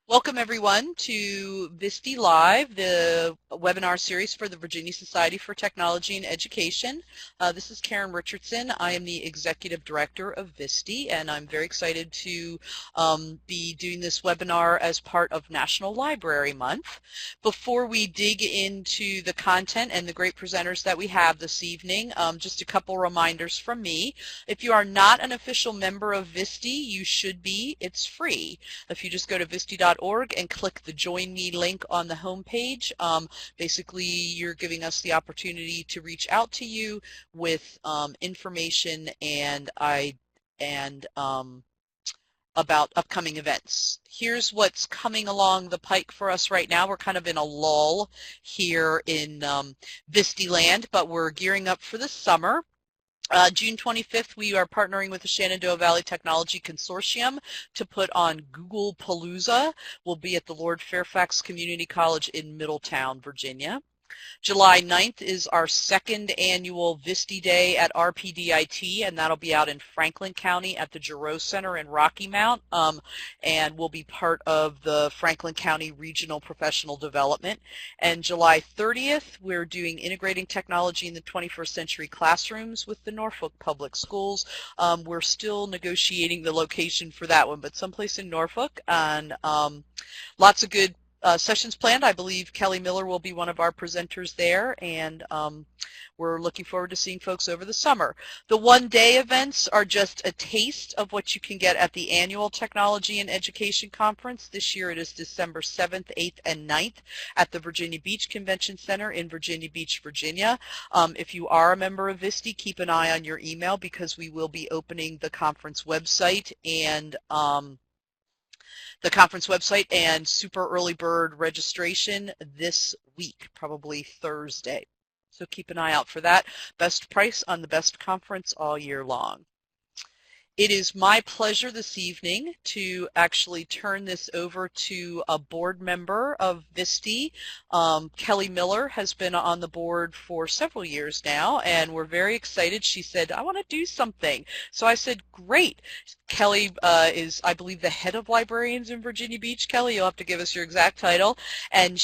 Welcome everyone to VSTELive, the webinar series for the Virginia Society for Technology and Education. This is Karen Richardson. I am the Executive Director of VSTE, and I'm very excited to be doing this webinar as part of National Library Month. Before we dig into the content and the great presenters that we have this evening, just a couple reminders from me. If you are not an official member of VSTE, you should be. It's free. If you just go to VSTE.org and click the Join Me link on the homepage, basically you're giving us the opportunity to reach out to you with information and about upcoming events. Here's what's coming along the pike for us right now. We're kind of in a lull here in VSTE land, but we're gearing up for the summer. June 25th, we are partnering with the Shenandoah Valley Technology Consortium to put on Google Palooza. We'll be at the Lord Fairfax Community College in Middletown, Virginia. July 9th is our second annual VSTE Day at RPDIT, and that'll be out in Franklin County at the Giroux Center in Rocky Mount, and will be part of the Franklin County Regional Professional Development. And July 30th, we're doing Integrating Technology in the 21st Century Classrooms with the Norfolk Public Schools. We're still negotiating the location for that one, but someplace in Norfolk, and lots of good sessions planned. I believe Kelly Miller will be one of our presenters there, and we're looking forward to seeing folks over the summer. The one-day events are just a taste of what you can get at the annual Technology and Education Conference. This year it is December 7th, 8th, and 9th at the Virginia Beach Convention Center in Virginia Beach, Virginia. If you are a member of VSTE, keep an eye on your email because we will be opening the conference website and super early bird registration this week, probably Thursday. So keep an eye out for that. Best price on the best conference all year long. It is my pleasure this evening to actually turn this over to a board member of VSTE. Kelly Miller has been on the board for several years now, and we're very excited. She said, I want to do something. So I said, great. Kelly is, I believe, the head of librarians in Virginia Beach. Kelly, you'll have to give us your exact title. And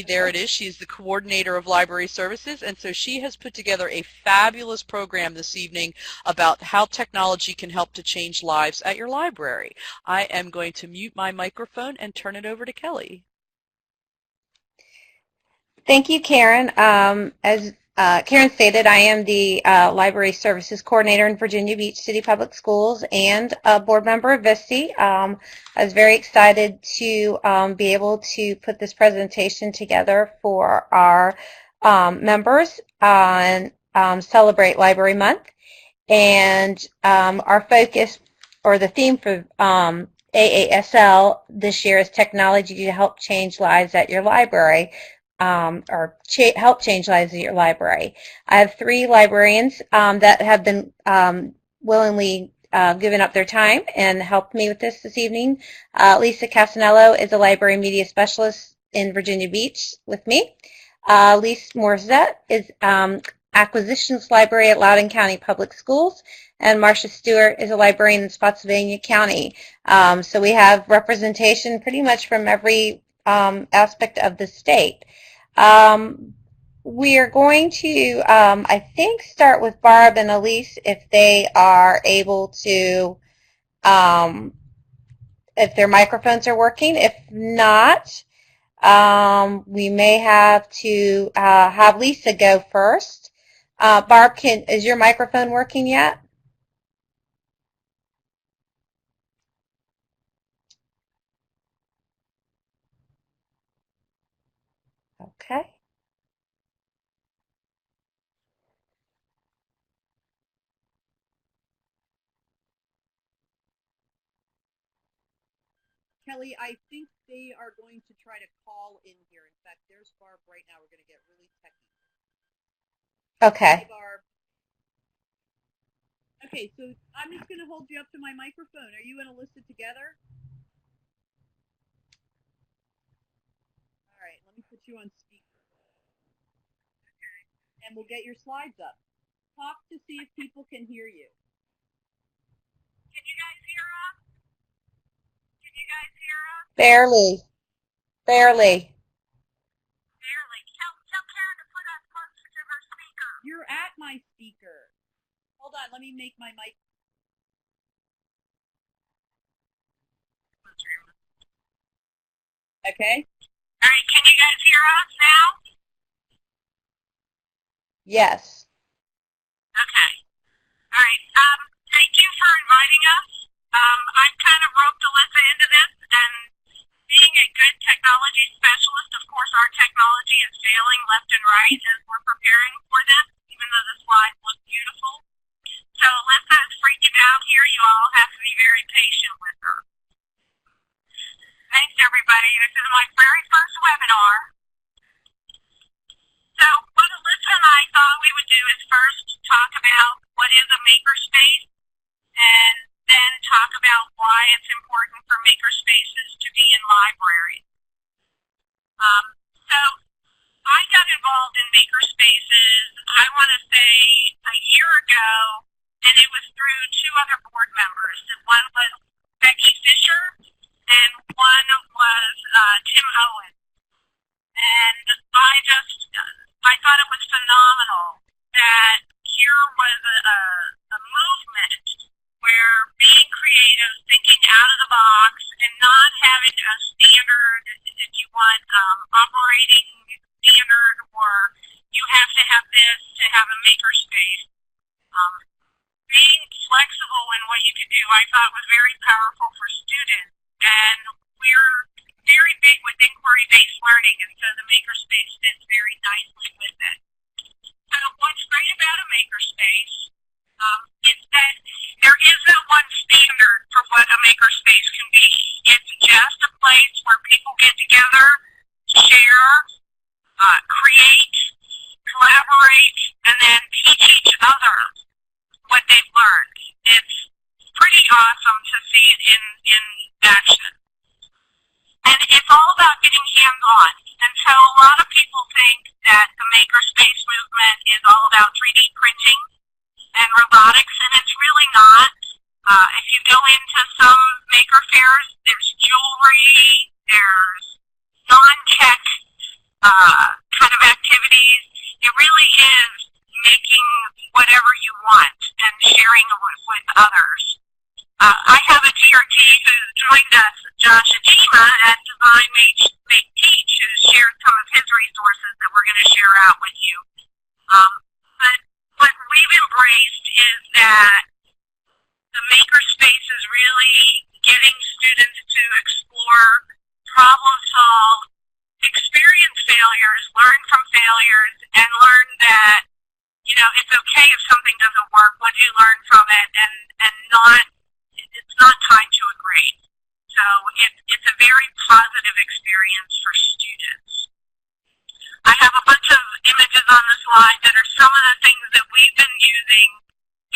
there it is, she's the coordinator of library services, and so she has put together a fabulous program this evening about how technology can help to change lives at your library. I am going to mute my microphone and turn it over to Kelly. Thank you, Karen. As Karen stated, I am the Library Services Coordinator in Virginia Beach City Public Schools and a board member of VSTE. I was very excited to be able to put this presentation together for our members and celebrate Library Month. And our focus, or the theme for AASL this year, is technology to help change lives at your library. Help change lives at your library. I have three librarians that have been willingly given up their time and helped me with this evening. Lisa Casanello is a library media specialist in Virginia Beach with me. Lise Morissette is Acquisitions Library at Loudoun County Public Schools, and Marcia Stewart is a librarian in Spotsylvania County. So we have representation pretty much from every aspect of the state. We are going to, I think, start with Barb and Elise if they are able to, if their microphones are working. If not, we may have to have Lisa go first. Barb, is your microphone working yet? Okay. Kelly, I think they are going to try to call in here. In fact, there's Barb right now. We're going to get really techy. Okay. Hey, Barb. Okay, so I'm just going to hold you up to my microphone. Are you and Alyssa together? All right, let me put you on speaker. Okay. And we'll get your slides up. Talk to see if people can hear you. Can you guys hear us? Can you guys hear us? Barely. Barely. Barely. Tell Karen to put us closer to her speaker. You're at my speaker. Hold on, let me make my mic. Okay. All right, can you guys hear us now? Yes. Okay. All right. Thank you for inviting us. I've kind of roped Alyssa into this, and being a good technology specialist, of course, our technology is failing left and right as we're preparing for this, even though the slides look beautiful. So Alyssa is freaking out here. You all have to be very patient with her. Thanks, everybody. This is my very first webinar. So what Alyssa and I thought we would do is first talk about what is a makerspace, and then talk about why it's important for makerspaces to be in libraries. So I got involved in makerspaces, I want to say, a year ago, and it was through two other board members. One was Becky Fisher, and one was Tim Owen. And I thought it was phenomenal that here was a movement where being creative, thinking out of the box, and not having a standard, if you want, operating standard, or you have to have this to have a makerspace. Being flexible in what you can do, I thought was very powerful for students. And we're very big with inquiry-based learning, and so the makerspace fits very nicely with it. So what's great about a makerspace is that there is no one standard for what a makerspace can be. It's just a place where people get together, share, create, collaborate, and then teach each other what they've learned. It's pretty awesome to see it in action. And it's all about getting hands-on. And so a lot of people think that the makerspace movement is all about 3D printing and robotics, and it's really not. If you go into some maker fairs, there's jewelry, there's non-tech kind of activities. It really is making whatever you want and sharing with others. I have a TRT who's joined us, Josh Ajima, at Design Make Teach, who's shared some of his resources that we're going to share out with you. But what we've embraced is that the makerspace is really getting students to explore, problem solve, experience failures, learn from failures, and learn that, you know, it's okay if something doesn't work. What do you learn from it? And not, it's not tied to a grade. So it's a very positive experience for students. I have a bunch of images on the slide that are some of the things that we've been using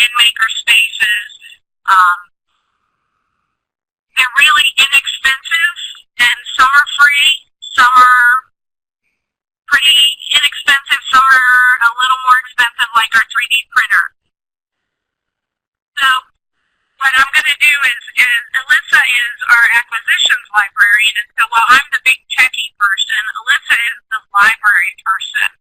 in makerspaces. They're really inexpensive, and some are free, some are pretty inexpensive, some are a little more expensive, like our 3D printer. So what I'm going to do is Alyssa is our acquisitions librarian, and so while I'm the big techie person, Alyssa is the library person.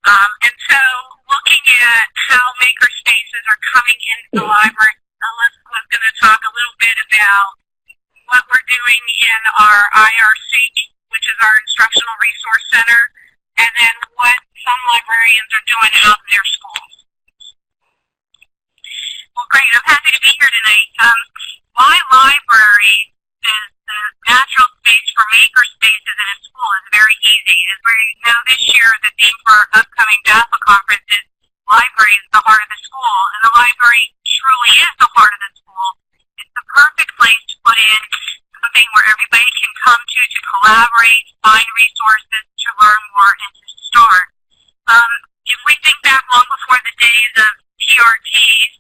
And so looking at how makerspaces are coming into the library, Alyssa was going to talk a little bit about what we're doing in our IRC, which is our Instructional Resource Center, and then what some librarians are doing out in their schools. Well, great. I'm happy to be here tonight. My library is the natural space for makerspaces in a school is very easy. As we know this year, the theme for our upcoming DAPA conference is library is the heart of the school, and the library truly is the heart of the school. It's the perfect place to put in something where everybody can come to collaborate, find resources, to learn more, and to start. If we think back long before the days of TRTs,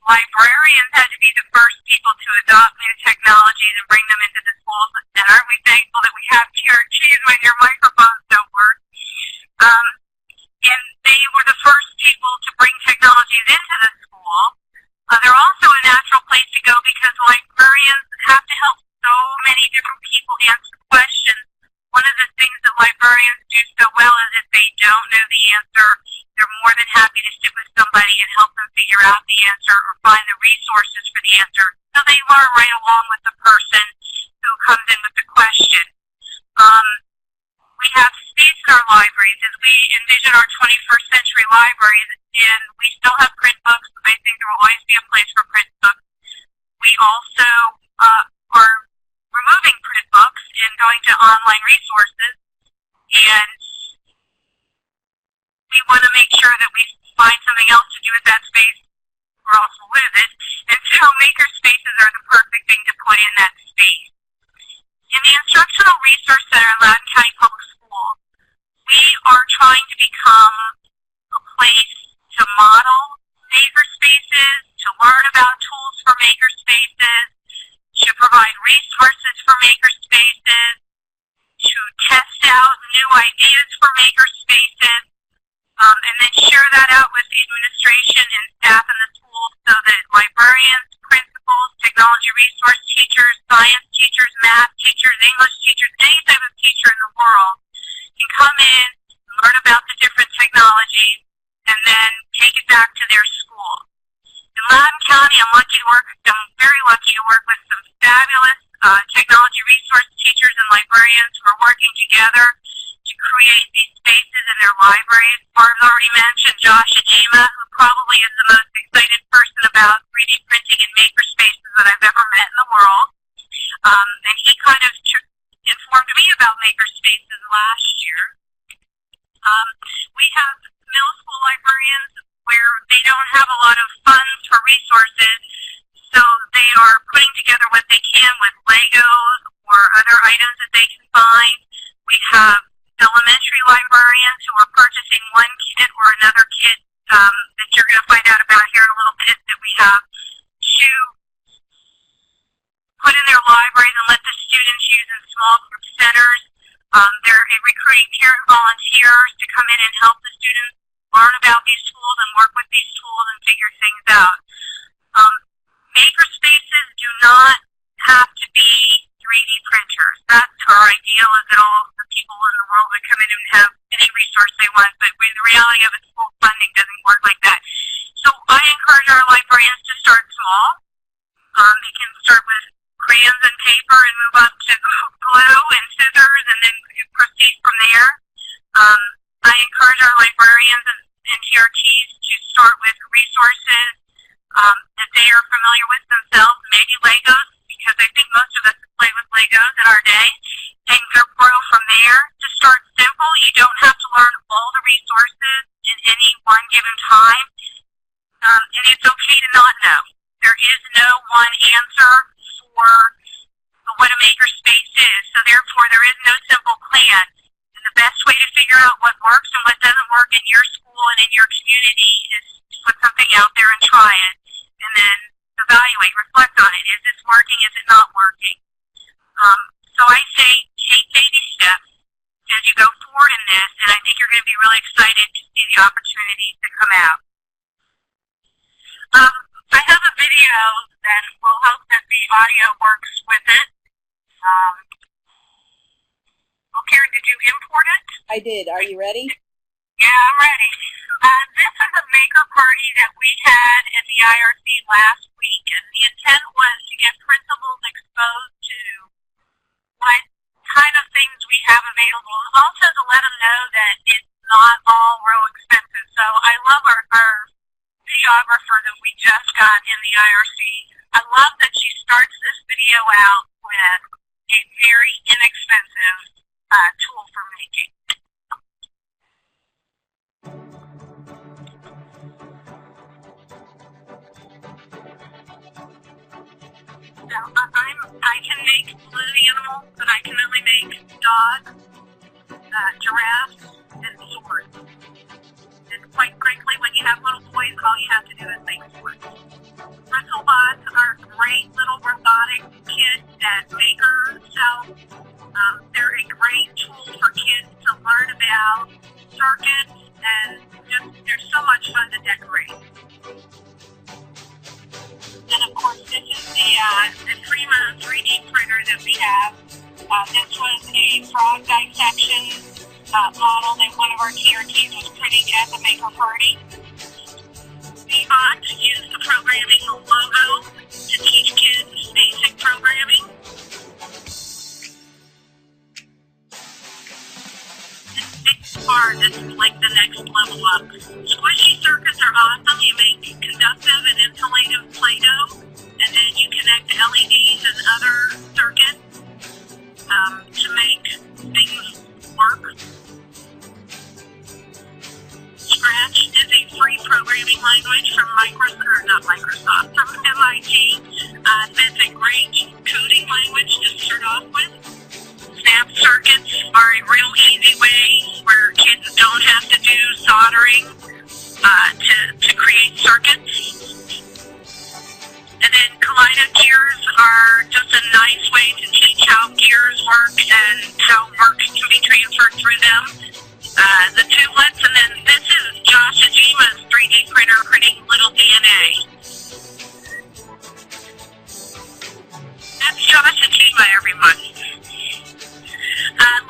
librarians had to be the first people to adopt new technologies and bring them into the schools. And aren't we thankful that we have TRTs when your microphones don't work? And they were the first people to bring technologies into the school. They're also a natural place to go because librarians have to help so many different people answer questions. One of the librarians do so well is if they don't know the answer, they're more than happy to sit with somebody and help them figure out the answer or find the resources for the answer. So they learn right along with the person who comes in with the question. We have space in our libraries as we envision our 21st century libraries, and we still have print books. I think there will always be a place for print books. We also are removing print books and going to online resources, and we want to make sure that we find something else to do with that space or else we'll lose it. And so maker spaces are the perfect thing to put in that space. In the Instructional Resource Center in Loudoun County Public School, we are trying to become a place to model maker spaces, to learn about tools for maker spaces, to provide resources for maker spaces, to test out new ideas for maker spaces, and then share that out with the administration and staff in the school so that librarians, principals, technology resource teachers, science teachers, math teachers, English teachers, any type of teacher in the world can come in, learn about the different technologies, and then take it back to their school. In Loudoun County, I'm very lucky to work with some fabulous technology resource teachers and librarians who are working together to create these spaces in their libraries. Barb's already mentioned Josh Ajima, who probably is the most excited person about 3D printing and maker spaces that I've ever met in the world. And he kind of informed me about maker spaces last year. We have middle school librarians where they don't have a lot of funds for resources, so they are putting together what they can with Legos or other items that they can find. We have elementary librarians who are purchasing one kit or another kit that you're going to find out about here in a little bit that we have to put in their libraries and let the students use in small group centers. They're recruiting parent volunteers to come in and help the students learn about these tools and work with these tools and figure things out. Maker spaces do not have to be 3D printers. That's our ideal, is that all the people in the world would come in and have any resource they want, but the reality of it, school funding doesn't work like that. So I encourage our librarians to start small. They can start with crayons and paper and move up to glue and scissors and then proceed from there. I encourage our librarians and TRTs to start with resources that they are familiar with themselves, maybe Legos, because I think most of us play with Legos in our day, and grow from there. To start simple, you don't have to learn all the resources in any one given time, and it's okay to not know. There is no one answer for what a maker space is, so therefore there is no simple plan. And the best way to figure out what works and what doesn't work in your school and in your community is to put something out there and try it, and then evaluate, reflect on it. Is this working? Is it not working? So I say take baby steps as you go forward in this, and I think you're going to be really excited to see the opportunities that come out. I have a video that will hope that the audio works with it. Well, Karen, did you import it? I did. Are you ready? Yeah, I'm ready. This is a maker party that we had at the IRC last week, and the intent was to get principals exposed to what kind of things we have available, and also to let them know that it's not all real expensive. So I love our videographer that we just got in the IRC. I love that she starts this video out with a very inexpensive tool for making. Now, I can make blue animals, but I can only make dogs, giraffes, and swords. And quite frankly, when you have little boys, all you have to do is make swords. BristleBots are great little robotic kids that makers sell. They're a great tool for kids to learn about circuits, and just they're so much fun to decorate. And of course, this is the Prima 3D printer that we have. This was a frog dissection model that one of our TRTs was printing at the Maker Party. We ought to use the programming logo to teach kids basic programming. This part is like the next level up. Squishy circuits are awesome. You make conductive and insulative Play-Doh, and then you connect LEDs and other circuits to make things work. Scratch is a free programming language from Microsoft, from MIT. That's a great coding language to start off with. Snap circuits are a real easy way where kids don't have to do soldering to create circuits. And then Kaleido gears are just a nice way to teach how gears work and how work can be transferred through them. The tubelets, and then this is Josh Ajima's 3D printer printing little DNA. That's Josh Ajima, everyone.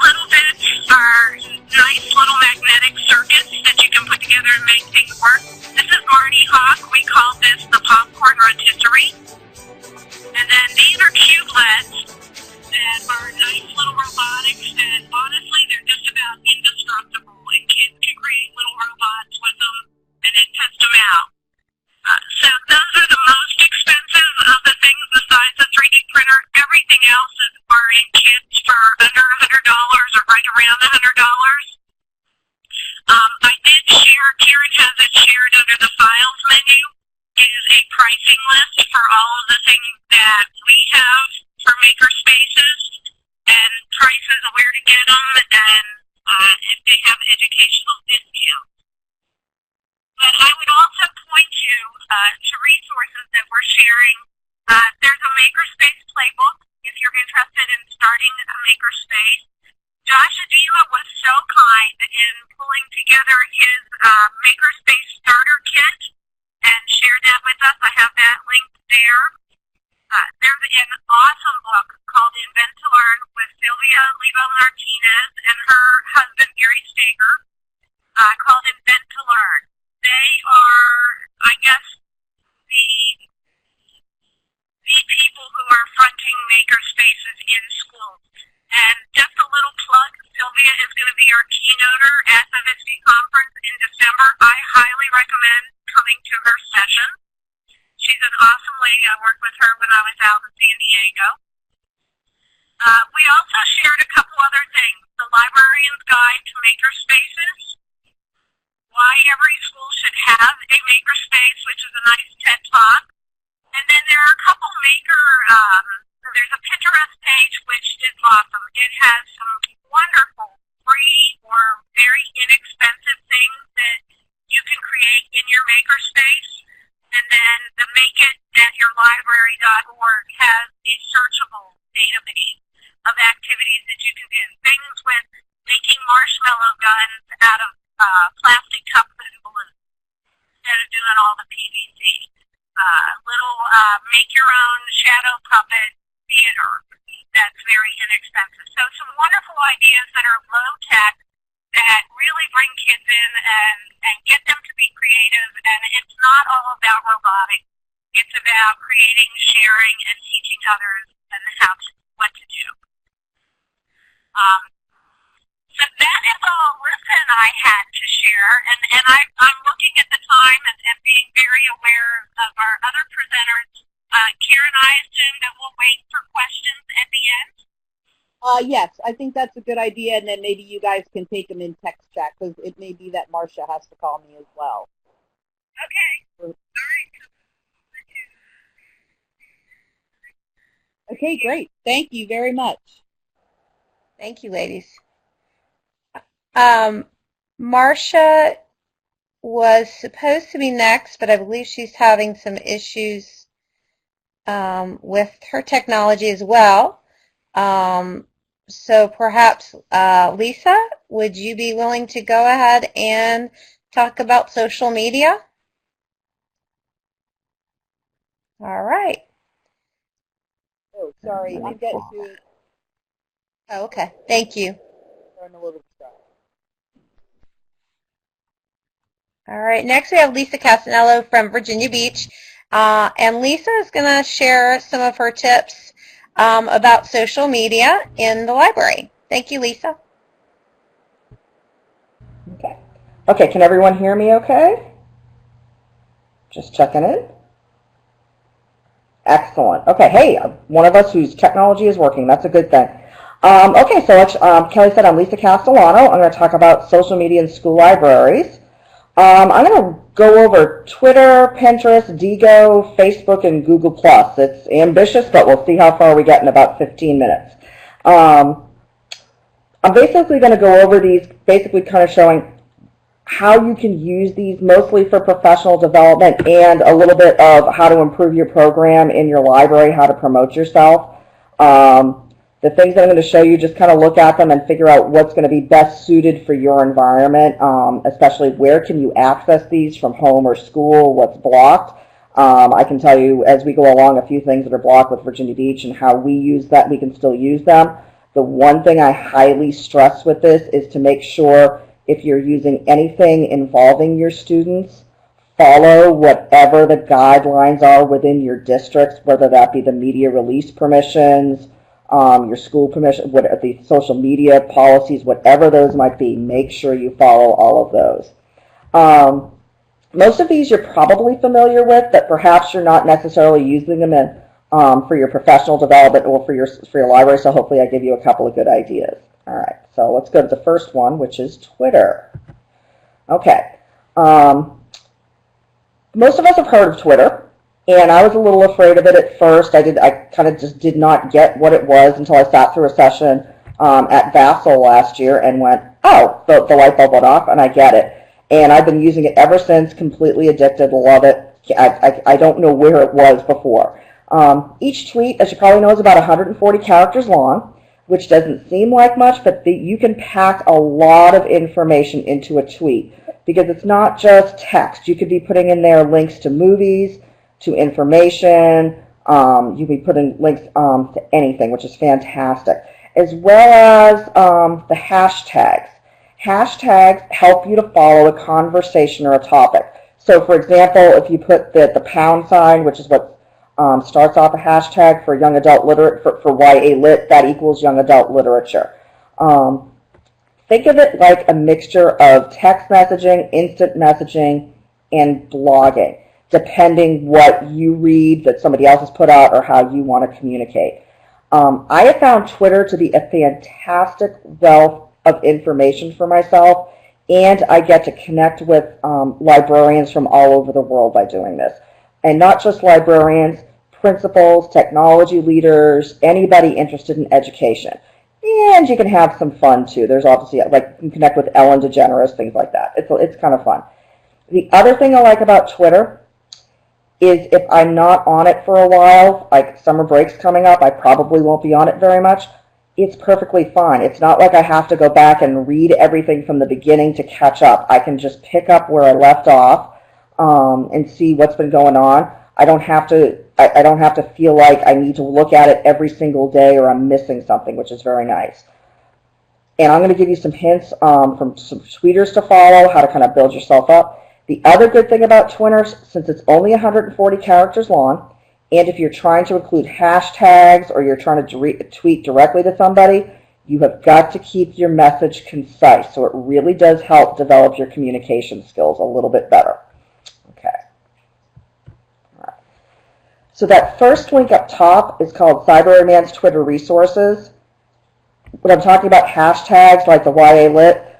Little bits are nice little magnetic circuits that you can put together and make things work. This is Marty Hawk. We call this the popcorn rotisserie. And then these are cubelets that are nice little robotics, and honestly, they're just about indestructible, and kids can create little robots with them and then test them out. So those are the most expensive of the things besides the 3D printer. Everything else are in kits for under $100 or right around $100. I did share, Karen has it shared under the files menu, is a pricing list for all of the things that we have for maker spaces and prices of where to get them and if they have educational discounts. But I would also point you to resources that we're sharing. There's a makerspace playbook if you're interested in starting a makerspace. Josh Adila was so kind in pulling together his makerspace starter kit and shared that with us. I have that linked there. There's an awesome book called Invent to Learn with Sylvia Lebo Martinez and her husband Gary Stager called Invent to Learn. They are, I guess, the people who are fronting maker spaces in schools. And just a little plug, Sylvia is going to be our keynoter at the VSTE conference in December. I highly recommend coming to her session. She's an awesome lady. I worked with her when I was out in San Diego. We also shared a couple other things. The Librarian's Guide to Maker Spaces, why every school should have a makerspace, which is a nice TED Talk. And then there are a couple there's a Pinterest page which is awesome. It has some wonderful free or very inexpensive things that you can create in your makerspace. And then the makeitAtYourLibrary.org has a searchable database of activities that you can do. Things with making marshmallow guns out of plastic cups and balloons instead of doing all the PVC. Little make-your-own shadow puppet theater that's very inexpensive. So some wonderful ideas that are low-tech that really bring kids in and get them to be creative. And it's not all about robotics. It's about creating, sharing, and teaching others and what to do. So that is all listen I had to share, and I'm looking at the time and being very aware of our other presenters. Karen, I assume that we'll wait for questions at the end? Yes, I think that's a good idea, and then maybe you guys can take them in text chat, because it may be that Marcia has to call me as well. Okay. All right. Okay, great. Thank you very much. Thank you, ladies. Marcia was supposed to be next, but I believe she's having some issues with her technology as well. So perhaps, Lisa, would you be willing to go ahead and talk about social media? All right. Oh, sorry. I'm getting to... Oh, okay. Thank you. Turn a little distracted. All right, next we have Lisa Castanello from Virginia Beach. And Lisa is going to share some of her tips about social media in the library. Thank you, Lisa. Okay. Okay, can everyone hear me okay? Just checking in. Excellent. Okay, hey, one of us whose technology is working. That's a good thing. Okay, so Kelly said I'm Lisa Castellano. I'm going to talk about social media in school libraries. I'm going to go over Twitter, Pinterest, Digo, Facebook, and Google+. It's ambitious, but we'll see how far we get in about 15 minutes. I'm basically going to go over these, basically kind of showing how you can use these mostly for professional development and a little bit of how to improve your program in your library, how to promote yourself. The things that I'm going to show you, just kind of look at them and figure out what's going to be best suited for your environment, especially where can you access these from home or school, what's blocked. I can tell you as we go along a few things that are blocked with Virginia Beach and how we use that, we can still use them. The one thing I highly stress with this is to make sure if you're using anything involving your students, follow whatever the guidelines are within your districts, whether that be the media release permissions, your school permission, the social media policies, whatever those might be. Make sure you follow all of those. Most of these you're probably familiar with, but perhaps you're not necessarily using them in, for your professional development or for your library, so hopefully I give you a couple of good ideas. All right, so let's go to the first one, which is Twitter. Okay. Most of us have heard of Twitter, and I was a little afraid of it at first. I kind of just did not get what it was until I sat through a session at Vassal last year and went, oh, the light bulb went off, and I get it. And I've been using it ever since, completely addicted, love it. I don't know where it was before. Each tweet, as you probably know, is about 140 characters long, which doesn't seem like much, but you can pack a lot of information into a tweet because it's not just text. You could be putting in there links to movies, to information. You could be putting links to anything, which is fantastic, as well as the hashtags. Hashtags help you to follow a conversation or a topic. So, for example, if you put the pound sign, which is what starts off a hashtag for young adult for YA Lit, that equals young adult literature. Think of it like a mixture of text messaging, instant messaging, and blogging, depending what you read that somebody else has put out or how you want to communicate. I have found Twitter to be a fantastic wealth of information for myself, and I get to connect with librarians from all over the world by doing this. And not just librarians, principals, technology leaders, anybody interested in education. And you can have some fun too. There's obviously, like, you can connect with Ellen DeGeneres, things like that. It's kind of fun. The other thing I like about Twitter is if I'm not on it for a while, like summer break's coming up, I probably won't be on it very much. It's perfectly fine. It's not like I have to go back and read everything from the beginning to catch up. I can just pick up where I left off and see what's been going on. I don't have to feel like I need to look at it every single day or I'm missing something, which is very nice. And I'm going to give you some hints from some tweeters to follow, how to kind of build yourself up. The other good thing about Twitter, since it's only 140 characters long, and if you're trying to include hashtags or you're trying to tweet directly to somebody, you have got to keep your message concise. So it really does help develop your communication skills a little bit better. Okay. All right. So that first link up top is called Cyberman's Twitter Resources. When I'm talking about hashtags like the YA Lit,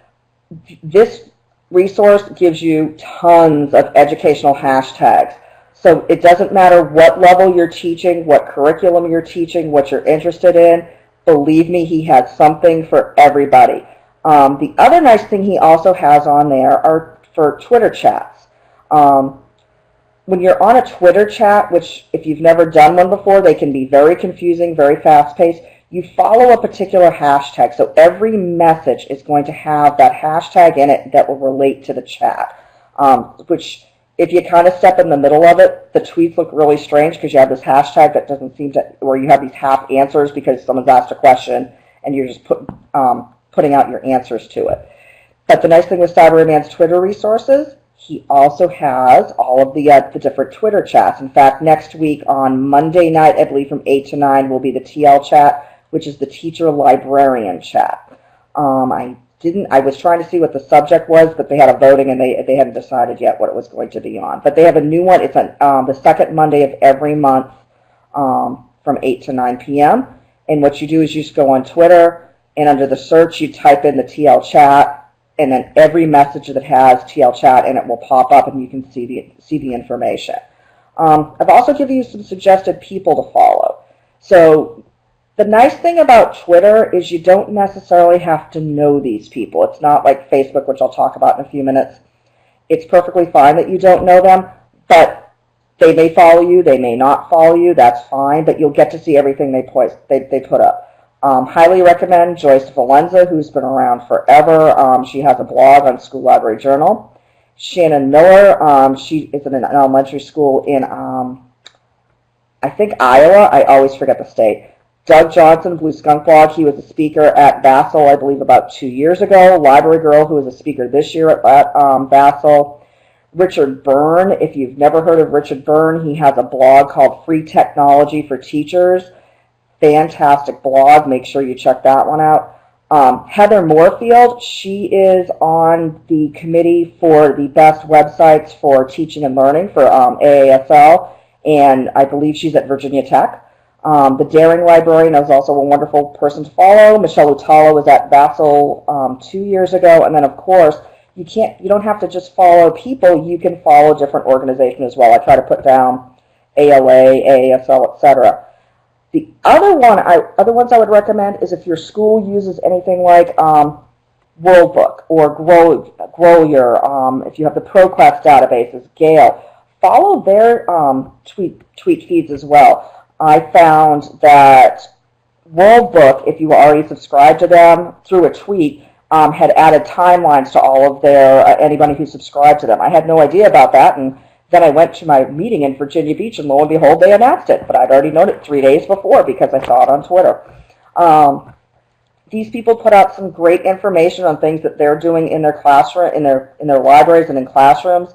this resource gives you tons of educational hashtags. So it doesn't matter what level you're teaching, what curriculum you're teaching, what you're interested in. Believe me, he has something for everybody. The other nice thing he also has on there are for Twitter chats. When you're on a Twitter chat, which if you've never done one before, they can be very confusing, very fast-paced. You follow a particular hashtag, so every message is going to have that hashtag in it that will relate to the chat, which if you kind of step in the middle of it, the tweets look really strange because you have this hashtag that doesn't seem to, where you have these half answers because someone's asked a question and you're just putting out your answers to it. But the nice thing with Cyberman's Twitter resources, He also has all of the different Twitter chats. In fact, next week on Monday night, I believe from 8 to 9, will be the TL chat, which is the teacher librarian chat. I was trying to see what the subject was, but they had a voting and they hadn't decided yet what it was going to be on. But they have a new one. It's on the second Monday of every month from 8 to 9 p.m. And what you do is you just go on Twitter, and under the search, you type in the TL chat, and then every message that has TL chat in it will pop up, and you can see the information. I've also given you some suggested people to follow. So the nice thing about Twitter is you don't necessarily have to know these people. It's not like Facebook, which I'll talk about in a few minutes. It's perfectly fine that you don't know them, but they may follow you, they may not follow you, that's fine, but you'll get to see everything they put up. Highly recommend Joyce Valenza, who's been around forever. She has a blog on School Library Journal. Shannon Miller, she is in an elementary school in, I think, Iowa. I always forget the state. Doug Johnson, Blue Skunk Blog, he was a speaker at Vassal, I believe, about 2 years ago. Library Girl, who was a speaker this year at Vassal. Richard Byrne, if you've never heard of Richard Byrne, he has a blog called Free Technology for Teachers. Fantastic blog. Make sure you check that one out. Heather Moorfield, she is on the committee for the best websites for teaching and learning for AASL, and I believe she's at Virginia Tech. The Daring Librarian is also a wonderful person to follow. Michelle Utala was at Vassal 2 years ago, and then of course you don't have to just follow people. You can follow different organizations as well. I try to put down ALA, AASL, etc. The other ones I would recommend is if your school uses anything like WorldBook or Grolier, if you have the ProQuest databases, Gale, follow their tweet feeds as well. I found that WorldBook, if you already subscribed to them through a tweet, had added timelines to all of their anybody who subscribed to them. I had no idea about that, and then I went to my meeting in Virginia Beach, and lo and behold, they announced it. But I'd already known it 3 days before because I saw it on Twitter. These people put out some great information on things that they're doing in their classroom, in their libraries and in classrooms.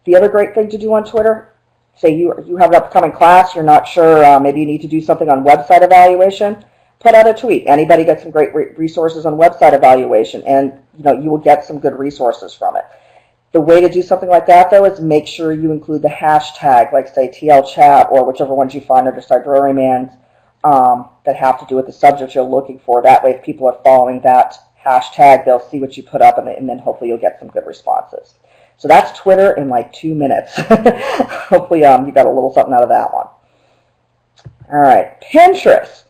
The other great thing to do on Twitter, say you have an upcoming class, you're not sure, maybe you need to do something on website evaluation, put out a tweet. Anybody gets some great resources on website evaluation, and you will get some good resources from it. The way to do something like that, though, is make sure you include the hashtag, like say TL chat or whichever ones you find under librarians that have to do with the subject you're looking for. That way, if people are following that hashtag, they'll see what you put up, and then hopefully you'll get some good responses. So that's Twitter in like 2 minutes. Hopefully you got a little something out of that one. All right, Pinterest.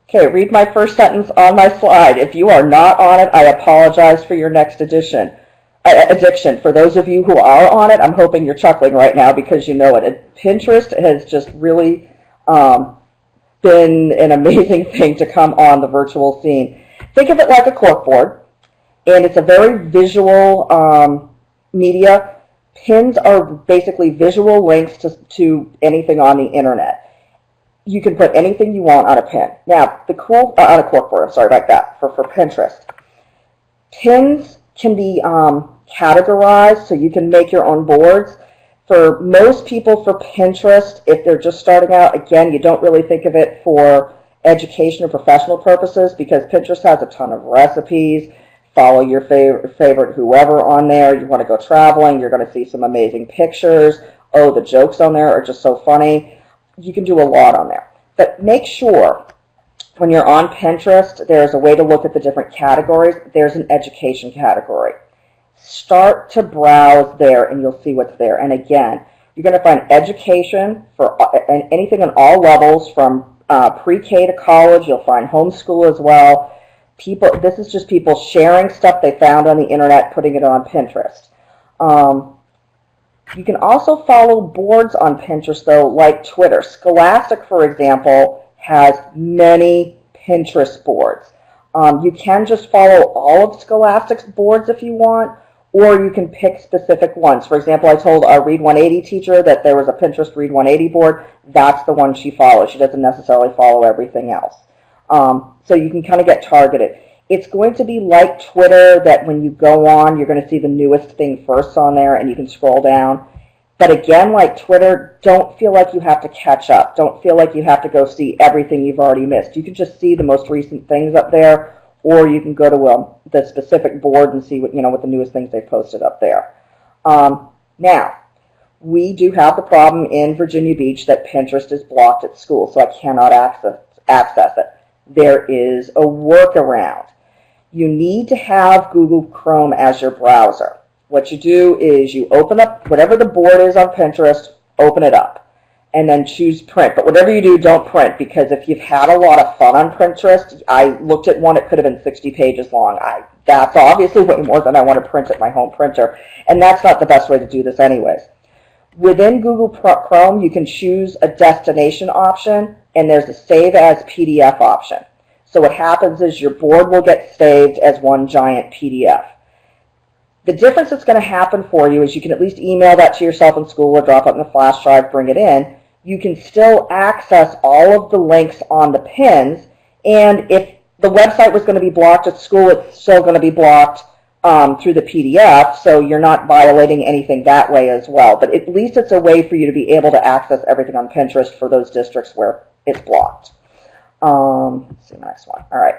Okay, read my first sentence on my slide. If you are not on it, I apologize for your next addiction. Addiction. For those of you who are on it, I'm hoping you're chuckling right now because you know it. Pinterest has just really been an amazing thing to come on the virtual scene. Think of it like a corkboard, and it's a very visual media. Pins are basically visual links to anything on the internet. You can put anything you want on a pin. Now, the cool on a corkboard. I'm sorry about that. For Pinterest, pins can be categorized, so you can make your own boards. For most people, for Pinterest, if they're just starting out, again, you don't really think of it for education or professional purposes because Pinterest has a ton of recipes. Follow your favorite whoever on there. You want to go traveling, you're going to see some amazing pictures. Oh, the jokes on there are just so funny. You can do a lot on there. But make sure when you're on Pinterest, there's a way to look at the different categories. There's an education category. Start to browse there and you'll see what's there. And again, you're going to find education for anything on all levels from pre-K to college. You'll find homeschool as well. This is just people sharing stuff they found on the internet, putting it on Pinterest. You can also follow boards on Pinterest, though, like Twitter. Scholastic, for example, has many Pinterest boards. You can just follow all of Scholastic's boards if you want, or you can pick specific ones. For example, I told our Read 180 teacher that there was a Pinterest Read 180 board. That's the one she follows. She doesn't necessarily follow everything else. So you can kind of get targeted. It's going to be like Twitter, that when you go on, you're going to see the newest thing first on there and you can scroll down. But again, like Twitter, don't feel like you have to catch up. Don't feel like you have to go see everything you've already missed. You can just see the most recent things up there, or you can go to the specific board and see what the newest things they've posted up there. Now, we do have the problem in Virginia Beach that Pinterest is blocked at school, so I cannot access it. There is a workaround. You need to have Google Chrome as your browser. What you do is you open up whatever the board is on Pinterest, open it up, and then choose print. But whatever you do, don't print, because if you've had a lot of fun on Pinterest, I looked at one, it could have been 60 pages long. That's obviously way more than I want to print at my home printer, and that's not the best way to do this anyways. Within Google Chrome, you can choose a destination option, and there's a save as PDF option. So what happens is your board will get saved as one giant PDF. The difference that's going to happen for you is you can at least email that to yourself in school or drop it in a flash drive, bring it in. You can still access all of the links on the pins, and if the website was going to be blocked at school, it's still going to be blocked through the PDF, so you're not violating anything that way as well. But at least it's a way for you to be able to access everything on Pinterest for those districts where it's blocked. Let's see the next one. All right.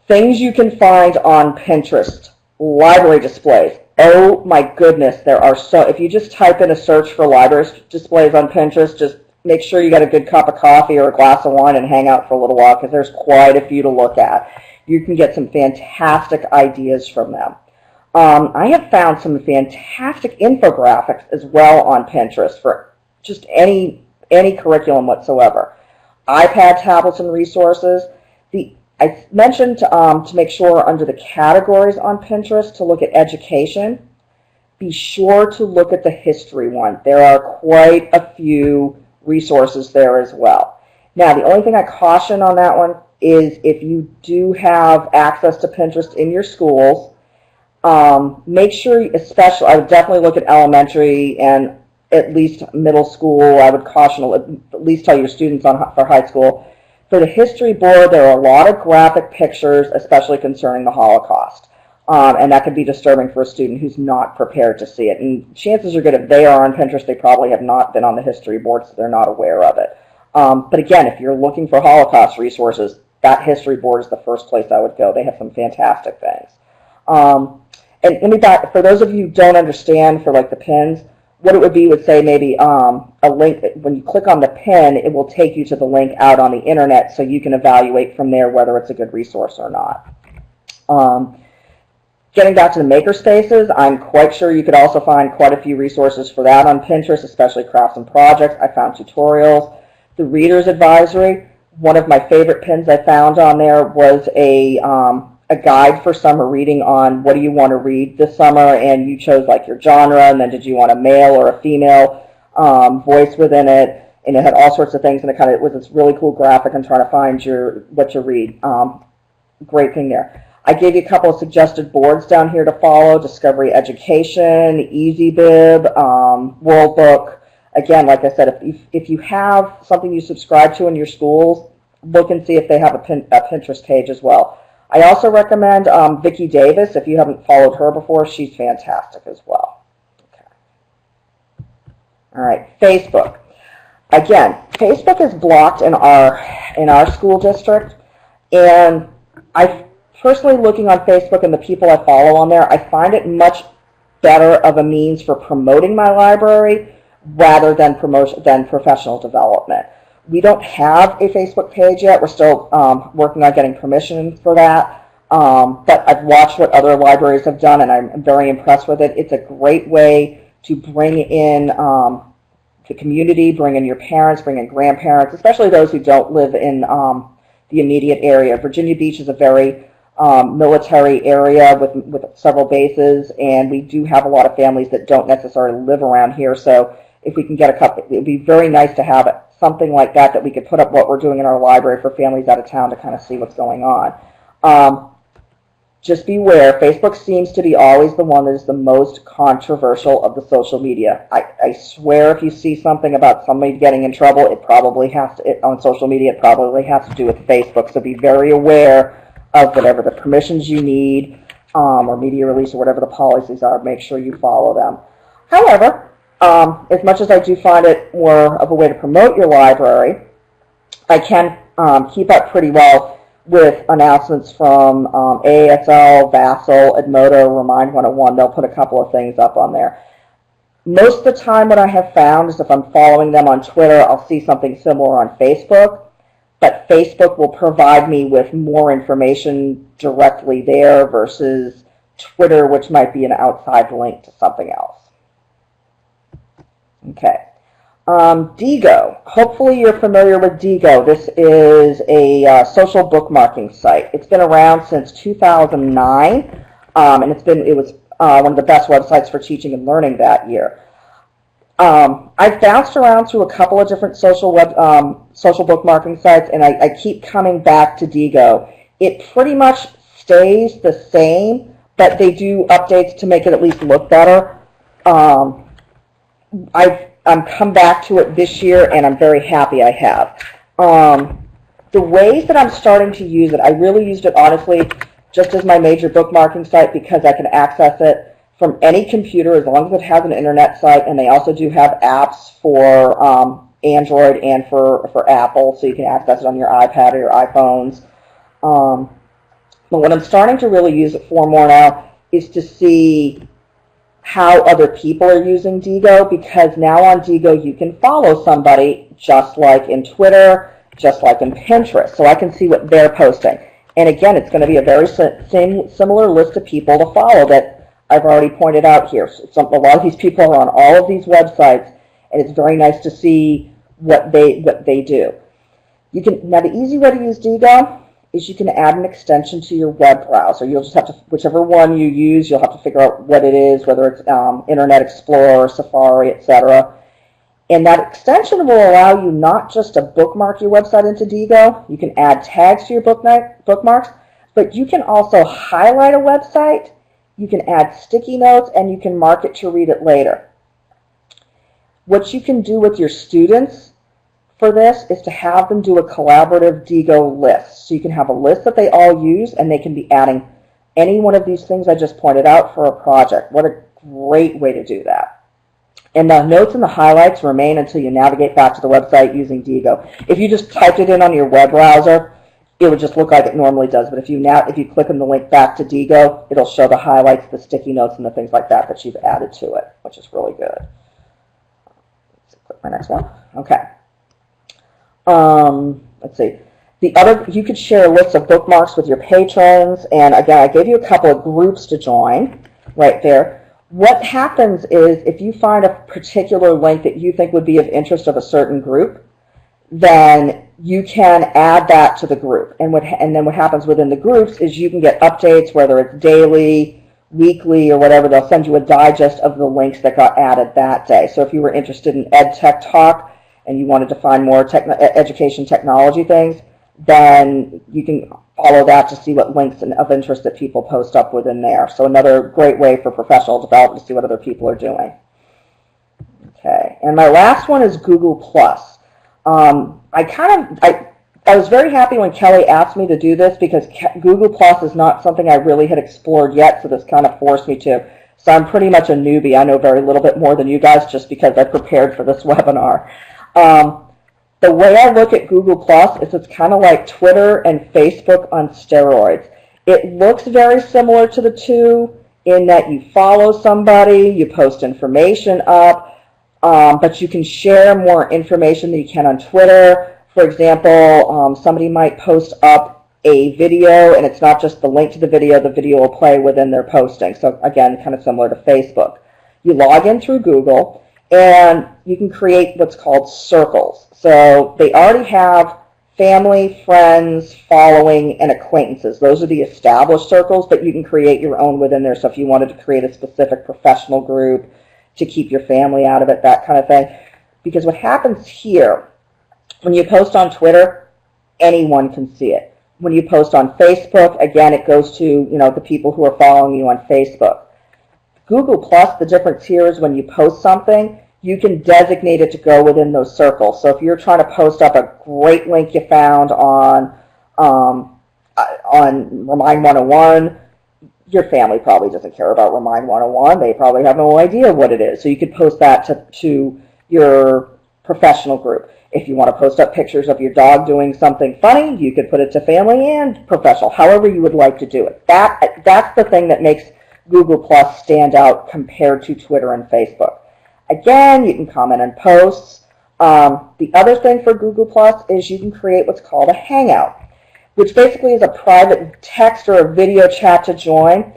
Things you can find on Pinterest. Library displays. Oh my goodness, there are if you just type in a search for library displays on Pinterest, just make sure you got a good cup of coffee or a glass of wine and hang out for a little while, because there's quite a few to look at. You can get some fantastic ideas from them. I have found some fantastic infographics as well on Pinterest for just any curriculum whatsoever. iPad, tablets, and resources. I mentioned to make sure under the categories on Pinterest to look at education. Be sure to look at the history one. There are quite a few resources there as well. Now, the only thing I caution on that one is if you do have access to Pinterest in your schools, make sure, especially, I would definitely look at elementary and at least middle school. I would caution, at least tell your students for high school. For the history board, there are a lot of graphic pictures, especially concerning the Holocaust. And that could be disturbing for a student who's not prepared to see it. And chances are good, if they are on Pinterest, they probably have not been on the history board, so they're not aware of it. But again, if you're looking for Holocaust resources, that history board is the first place I would go. They have some fantastic things. And let me back, for those of you who don't understand, for like the pins, what it would be would say maybe a link. When you click on the pin, it will take you to the link out on the internet, so you can evaluate from there whether it's a good resource or not. Getting back to the maker spaces, I'm quite sure you could also find quite a few resources for that on Pinterest, especially crafts and projects. I found tutorials. The Reader's Advisory, one of my favorite pins I found on there was a guide for summer reading on what do you want to read this summer, and you chose like your genre, and then did you want a male or a female voice within it, and it had all sorts of things, and it was this really cool graphic and trying to find what you read. Great thing there. I gave you a couple of suggested boards down here to follow: Discovery Education, EasyBib, World Book. Again, like I said, if you have something you subscribe to in your schools, look and see if they have a Pinterest page as well. I also recommend Vicki Davis. If you haven't followed her before, she's fantastic as well. Okay. All right, Facebook. Again, Facebook is blocked in our school district, and I personally, looking on Facebook and the people I follow on there, I find it much better of a means for promoting my library rather than professional development. We don't have a Facebook page yet. We're still working on getting permission for that. But I've watched what other libraries have done, and I'm very impressed with it. It's a great way to bring in the community, bring in your parents, bring in grandparents, especially those who don't live in the immediate area. Virginia Beach is a very military area with several bases, and we do have a lot of families that don't necessarily live around here. So if we can get a couple, it would be very nice to have something like that we could put up what we're doing in our library for families out of town to kind of see what's going on. Just beware, Facebook seems to be always the one that is the most controversial of the social media. I swear if you see something about somebody getting in trouble, it probably has to, on social media, it probably has to do with Facebook. So be very aware of whatever the permissions you need or media release or whatever the policies are. Make sure you follow them. However, as much as I do find it more of a way to promote your library, I can keep up pretty well with announcements from AASL, VSTEL, Edmodo, Remind 101. They'll put a couple of things up on there. Most of the time what I have found is if I'm following them on Twitter, I'll see something similar on Facebook, but Facebook will provide me with more information directly there versus Twitter, which might be an outside link to something else. Okay. Digo. Hopefully you're familiar with Digo. This is a social bookmarking site. It's been around since 2009, and it was one of the best websites for teaching and learning that year. I've bounced around through a couple of different social bookmarking sites, and I keep coming back to Digo. It pretty much stays the same, but they do updates to make it at least look better. I've come back to it this year, and I'm very happy I have. The ways that I'm starting to use it, I really used it, honestly, just as my major bookmarking site because I can access it from any computer as long as it has an internet site, and they also do have apps for Android and for Apple, so you can access it on your iPad or your iPhones. But what I'm starting to really use it for more now is to see how other people are using Digo, because now on Digo you can follow somebody just like in Twitter, just like in Pinterest, so I can see what they're posting. And again, it's going to be a very similar list of people to follow that I've already pointed out here. So a lot of these people are on all of these websites, and it's very nice to see what they do. Now the easy way to use Digo is you can add an extension to your web browser. You'll just have to, whichever one you use, you'll have to figure out what it is, whether it's Internet Explorer, Safari, etc. And that extension will allow you not just to bookmark your website into Digo, you can add tags to your bookmarks, but you can also highlight a website, you can add sticky notes, and you can mark it to read it later. What you can do with your students for this is to have them do a collaborative Digo list. So you can have a list that they all use, and they can be adding any one of these things I just pointed out for a project. What a great way to do that. And the notes and the highlights remain until you navigate back to the website using Digo. If you just typed it in on your web browser, it would just look like it normally does. But if you click on the link back to Digo, it'll show the highlights, the sticky notes, and the things like that that you've added to it, which is really good. Let's click my next one. Okay. Let's see. You could share lists of bookmarks with your patrons, and again, I gave you a couple of groups to join right there. What happens is if you find a particular link that you think would be of interest of a certain group, then you can add that to the group. And then what happens within the groups is you can get updates, whether it's daily, weekly, or whatever. They'll send you a digest of the links that got added that day. So if you were interested in EdTech Talk and you wanted to find more education technology things, then you can follow that to see what links of interest that people post up within there. So another great way for professional development to see what other people are doing. Okay, and my last one is Google+. I was very happy when Kelly asked me to do this because Google+ is not something I really had explored yet, so this kind of forced me to. So I'm pretty much a newbie. I know very little bit more than you guys just because I prepared for this webinar. The way I look at Google+ is it's kind of like Twitter and Facebook on steroids. It looks very similar to the two in that you follow somebody, you post information up, but you can share more information than you can on Twitter. For example, somebody might post up a video, and it's not just the link to the video will play within their posting. So again, kind of similar to Facebook. You log in through Google, and you can create what's called circles. So they already have family, friends, following, and acquaintances. Those are the established circles, but you can create your own within there. So if you wanted to create a specific professional group to keep your family out of it, that kind of thing. Because what happens here, when you post on Twitter, anyone can see it. When you post on Facebook, again, it goes to the people who are following you on Facebook. Google+, the difference here is when you post something, you can designate it to go within those circles. So if you're trying to post up a great link you found on on Remind 101, your family probably doesn't care about Remind 101. They probably have no idea what it is. So you could post that to your professional group. If you want to post up pictures of your dog doing something funny, you could put it to family and professional, however you would like to do it. That's the thing that makes Google Plus stand out compared to Twitter and Facebook. Again, you can comment on posts. The other thing for Google Plus is you can create what's called a Hangout, which basically is a private text or a video chat to join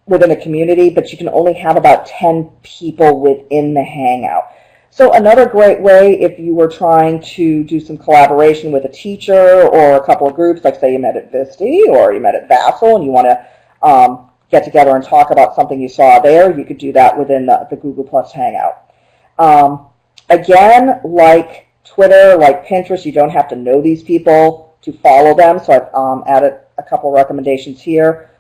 within a community, but you can only have about 10 people within the Hangout. So another great way, if you were trying to do some collaboration with a teacher or a couple of groups, like say you met at VSTE or you met at Vassal and you want to get together and talk about something you saw there, you could do that within the Google Plus Hangout. Again, like Twitter, like Pinterest, you don't have to know these people to follow them, so I've added a couple recommendations here.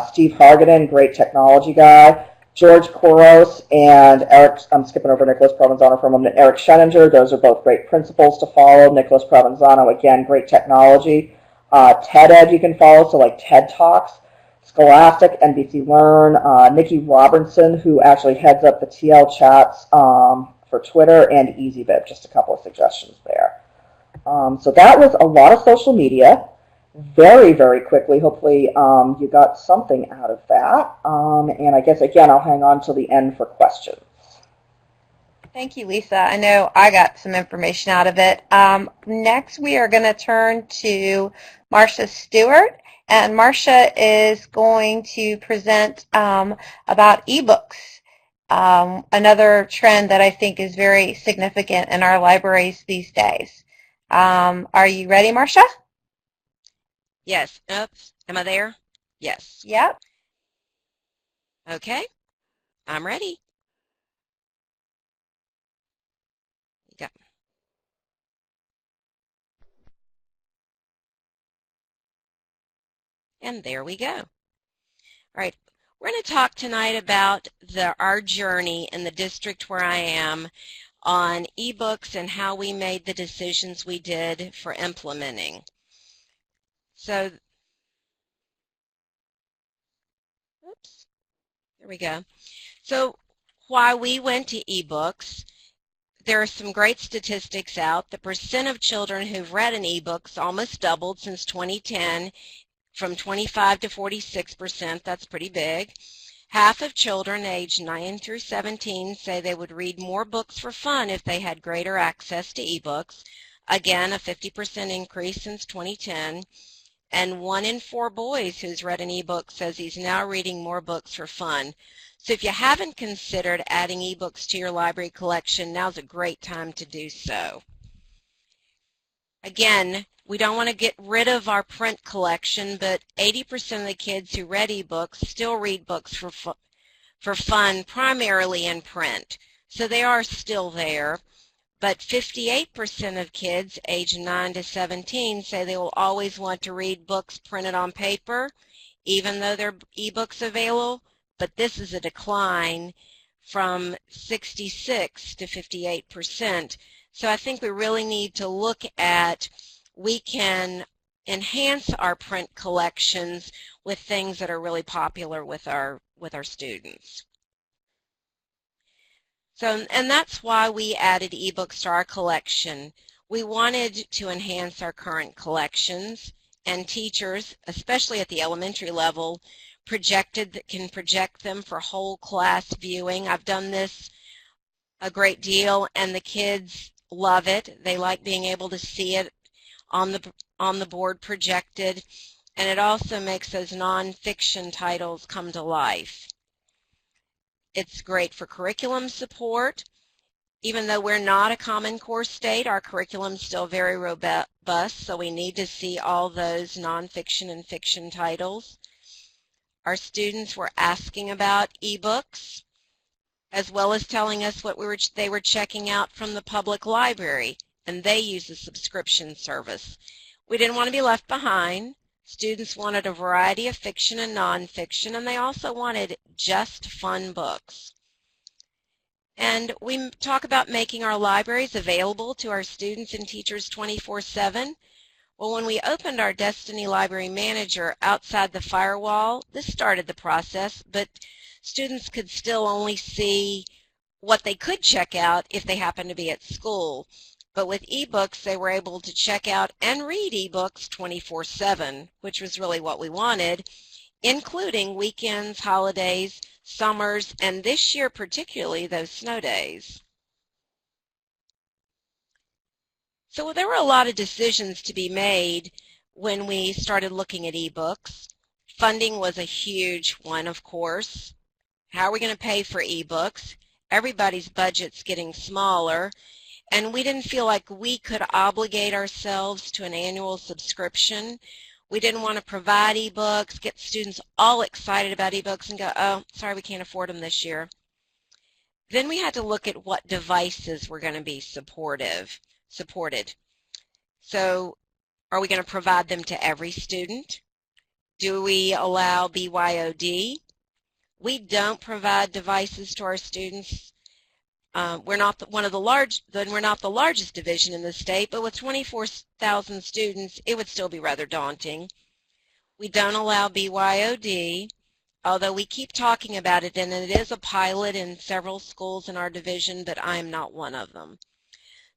Steve Hargadon, great technology guy. George Koros and Eric, I'm skipping over Nicholas Provenzano for a moment, Eric Scheninger, those are both great principals to follow. Nicholas Provenzano, again, great technology. TED-Ed you can follow, so like TED Talks. Scholastic, NBC Learn, Nikki Robinson, who actually heads up the TL chats for Twitter, and EasyBib, just a couple of suggestions there. So that was a lot of social media. Very, very quickly, hopefully you got something out of that. And I guess, again, I'll hang on till the end for questions. Thank you, Lisa. I know I got some information out of it. Next, we are going to turn to Marcia Stewart. And Marcia is going to present about ebooks, another trend that I think is very significant in our libraries these days. Are you ready, Marcia? Yes. Oops. Am I there? Yes. Yep. Okay. I'm ready. Go. And there we go. All right. We're going to talk tonight about our journey in the district where I am on ebooks and how we made the decisions we did for implementing. So, oops, there we go. So, why we went to ebooks, there are some great statistics out. The percent of children who've read an ebook's almost doubled since 2010, from 25 to 46%. That's pretty big. Half of children aged 9 through 17 say they would read more books for fun if they had greater access to ebooks. Again, a 50% increase since 2010. And 1 in 4 boys who's read an ebook says he's now reading more books for fun. So if you haven't considered adding ebooks to your library collection, now's a great time to do so. Again, we don't want to get rid of our print collection, but 80% of the kids who read ebooks still read books for fun, primarily in print. So they are still there. But 58% of kids aged 9 to 17 say they will always want to read books printed on paper, even though there are ebooks available. But this is a decline from 66 to 58%. So I think we really need to look at, we can enhance our print collections with things that are really popular with our students. So, and that's why we added ebooks to our collection. We wanted to enhance our current collections, and teachers, especially at the elementary level, can project them for whole class viewing. I've done this a great deal, and the kids love it. They like being able to see it on the board projected, and it also makes those nonfiction titles come to life. It's great for curriculum support. Even though we're not a Common Core state, our curriculum is still very robust, so we need to see all those nonfiction and fiction titles. Our students were asking about ebooks, as well as telling us what they were checking out from the public library, and they use a subscription service. We didn't want to be left behind. Students wanted a variety of fiction and nonfiction, and they also wanted just fun books. And we talk about making our libraries available to our students and teachers 24/7. Well, when we opened our Destiny Library Manager outside the firewall, this started the process, but students could still only see what they could check out if they happened to be at school. But with ebooks, they were able to check out and read ebooks 24/7, which was really what we wanted, including weekends, holidays, summers, and this year particularly those snow days. So there were a lot of decisions to be made when we started looking at ebooks. Funding was a huge one, of course. How are we going to pay for ebooks? Everybody's budget's getting smaller, and we didn't feel like we could obligate ourselves to an annual subscription. We didn't want to provide ebooks, get students all excited about ebooks and go, oh, sorry, we can't afford them this year. Then we had to look at what devices were going to be supported. So are we going to provide them to every student? Do we allow BYOD? We don't provide devices to our students. We're not the largest division in the state, but with 24,000 students, it would still be rather daunting. We don't allow BYOD, although we keep talking about it, and it is a pilot in several schools in our division, but I am not one of them.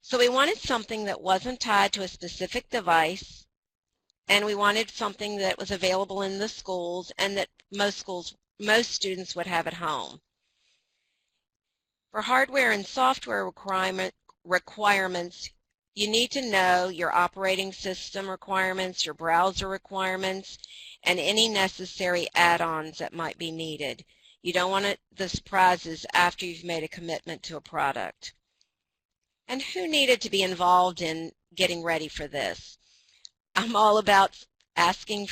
So we wanted something that wasn't tied to a specific device, and we wanted something that was available in the schools and that most students would have at home. For hardware and software requirements, you need to know your operating system requirements, your browser requirements, and any necessary add-ons that might be needed. You don't want the surprises after you've made a commitment to a product. And who needed to be involved in getting ready for this? I'm all about asking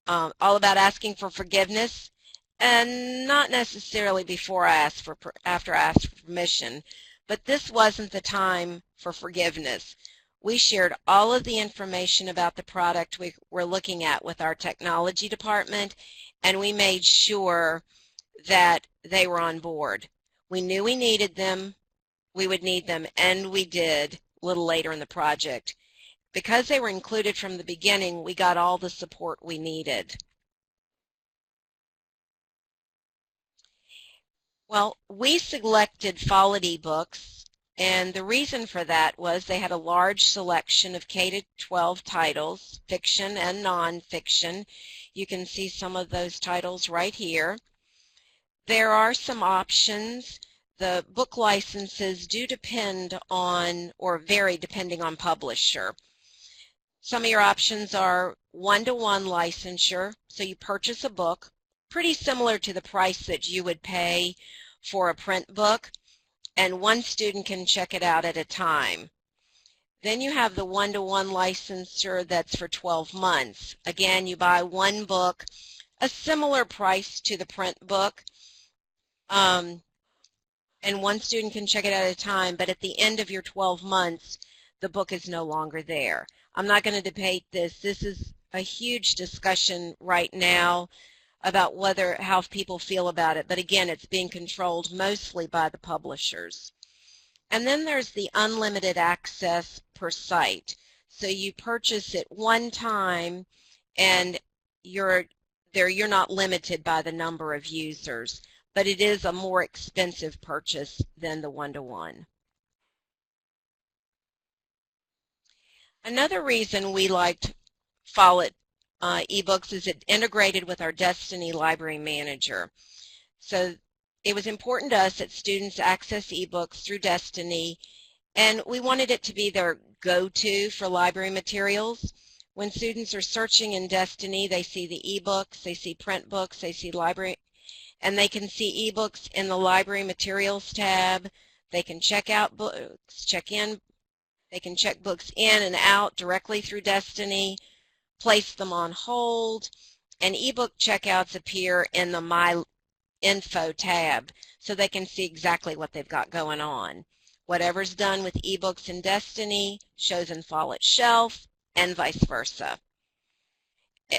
for forgiveness, and not necessarily after I asked for permission, but this wasn't the time for forgiveness. We shared all of the information about the product we were looking at with our technology department, and we made sure that they were on board. We knew we needed them, we would need them, and we did a little later in the project. Because they were included from the beginning, we got all the support we needed. Well, we selected Follett eBooks, and the reason for that was they had a large selection of K-12 titles, fiction and nonfiction. You can see some of those titles right here. There are some options. The book licenses do depend on, or vary depending on publisher. Some of your options are one-to-one licensure, so you purchase a book, pretty similar to the price that you would pay for a print book, and one student can check it out at a time. Then you have the one-to-one licensure that's for 12 months. Again, you buy one book, a similar price to the print book, and one student can check it out at a time, but at the end of your 12 months, the book is no longer there. I'm not going to debate this. This is a huge discussion right now about how people feel about it, but again, it's being controlled mostly by the publishers. And then there's the unlimited access per site. So you purchase it one time, and you're not limited by the number of users, but it is a more expensive purchase than the one-to-one. Another reason we liked Follett eBooks is it integrated with our Destiny Library Manager. So it was important to us that students access ebooks through Destiny, and we wanted it to be their go-to for library materials. When students are searching in Destiny, they see the ebooks, they see print books, they see library, and they can see ebooks in the Library Materials tab. They can check out books, they can check books in and out directly through Destiny, place them on hold, and ebook checkouts appear in the My Info tab, so they can see exactly what they've got going on. Whatever's done with ebooks in Destiny shows in Follett's shelf, and vice versa.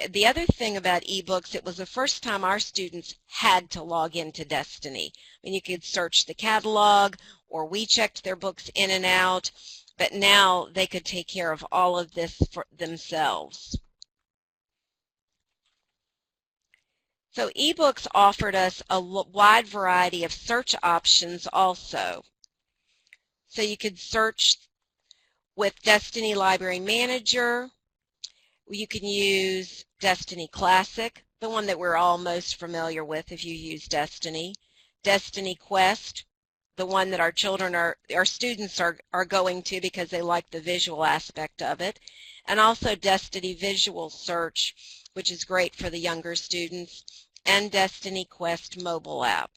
The other thing about ebooks, it was the first time our students had to log into Destiny. I mean, you could search the catalog, or we checked their books in and out, but now they could take care of all of this for themselves. So ebooks offered us a wide variety of search options also. So you could search with Destiny Library Manager. You can use Destiny Classic, the one that we're all most familiar with if you use Destiny. Destiny Quest, the one that our students are going to because they like the visual aspect of it. And also Destiny Visual Search, which is great for the younger students, and Destiny Quest mobile app.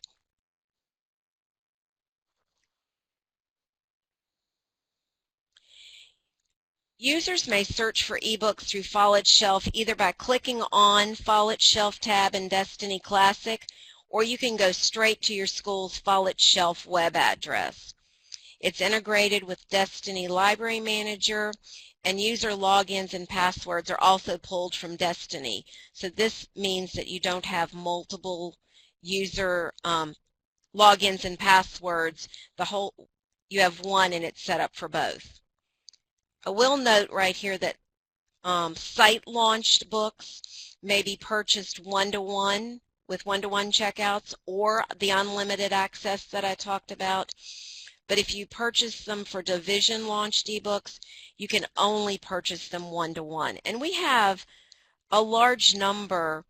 Users may search for ebooks through Follett Shelf either by clicking on Follett Shelf tab in Destiny Classic, or you can go straight to your school's Follett Shelf web address. It's integrated with Destiny Library Manager, and user logins and passwords are also pulled from Destiny. So this means that you don't have multiple user logins and passwords. You have one and it's set up for both. I will note right here that site-launched books may be purchased one-to-one with one-to-one checkouts or the unlimited access that I talked about. But if you purchase them for division-launched ebooks, you can only purchase them one-to-one. And we have a large number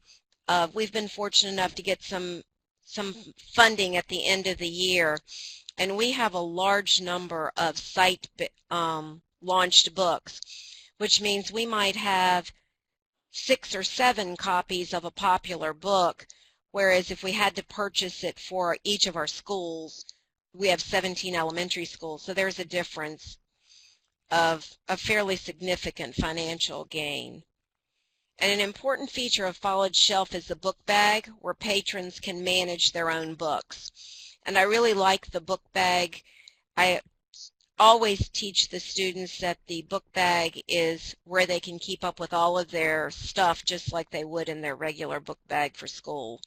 of, we've been fortunate enough to get some funding at the end of the year, and we have a large number of site-launched books, which means we might have 6 or 7 copies of a popular book, whereas if we had to purchase it for each of our schools, we have 17 elementary schools, so there's a difference of a fairly significant financial gain. And an important feature of Follett Shelf is the book bag, where patrons can manage their own books. And I really like the book bag. I always teach the students that the book bag is where they can keep up with all of their stuff just like they would in their regular book bag for school.